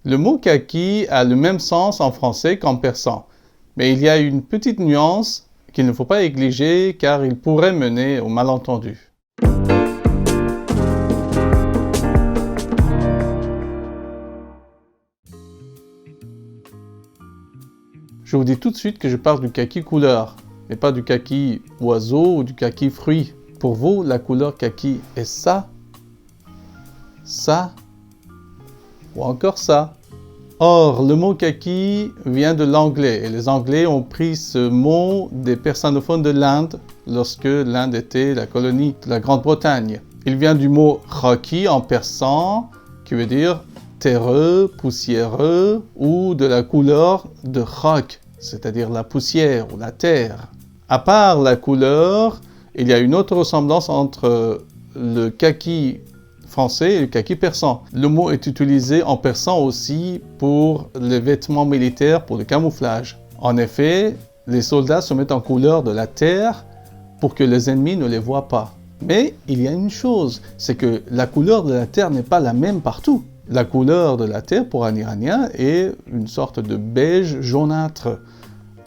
Le mot kaki a le même sens en français qu'en persan, mais il y a une petite nuance qu'il ne faut pas négliger car il pourrait mener au malentendu. Je vous dis tout de suite que je parle du kaki couleur, mais pas du kaki oiseau ou du kaki fruit. Pour vous, la couleur kaki est ça, ou encore ça. Or, le mot kaki vient de l'anglais, et les Anglais ont pris ce mot des persanophones de l'Inde, lorsque l'Inde était la colonie de la Grande-Bretagne. Il vient du mot khaki en persan, qui veut dire terreux, poussiéreux, ou de la couleur de khak, c'est-à-dire la poussière ou la terre. À part la couleur, il y a une autre ressemblance entre le kaki français et le kaki persan. Le mot est utilisé en persan aussi pour les vêtements militaires, pour le camouflage. En effet, les soldats se mettent en couleur de la terre pour que les ennemis ne les voient pas. Mais il y a une chose, c'est que la couleur de la terre n'est pas la même partout. La couleur de la terre pour un Iranien est une sorte de beige jaunâtre.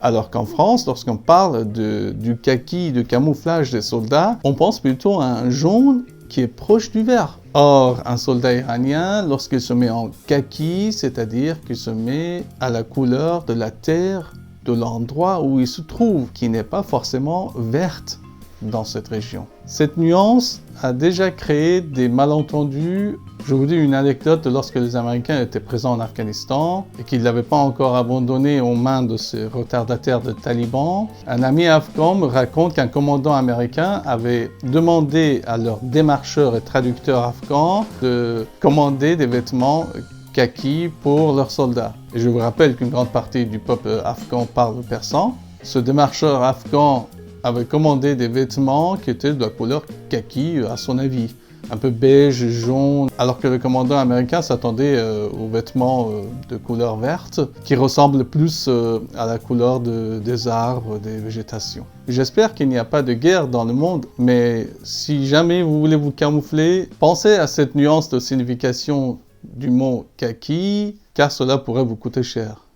Alors qu'en France, lorsqu'on parle du kaki de camouflage des soldats, on pense plutôt à un jaune qui est proche du vert. Or, un soldat iranien, lorsqu'il se met en kaki, c'est-à-dire qu'il se met à la couleur de la terre de l'endroit où il se trouve, qui n'est pas forcément verte dans cette région. Cette nuance a déjà créé des malentendus. Je vous dis une anecdote de lorsque les Américains étaient présents en Afghanistan et qu'ils n'avaient pas encore abandonné aux mains de ces retardataires de talibans. Un ami afghan me raconte qu'un commandant américain avait demandé à leurs démarcheurs et traducteurs afghans de commander des vêtements kaki pour leurs soldats. Et je vous rappelle qu'une grande partie du peuple afghan parle persan. Ce démarcheur afghan avait commandé des vêtements qui étaient de la couleur kaki à son avis, un peu beige, jaune, alors que le commandant américain s'attendait aux vêtements de couleur verte qui ressemblent plus à la couleur des arbres, des végétations. J'espère qu'il n'y a pas de guerre dans le monde, mais si jamais vous voulez vous camoufler, pensez à cette nuance de signification du mot kaki, car cela pourrait vous coûter cher.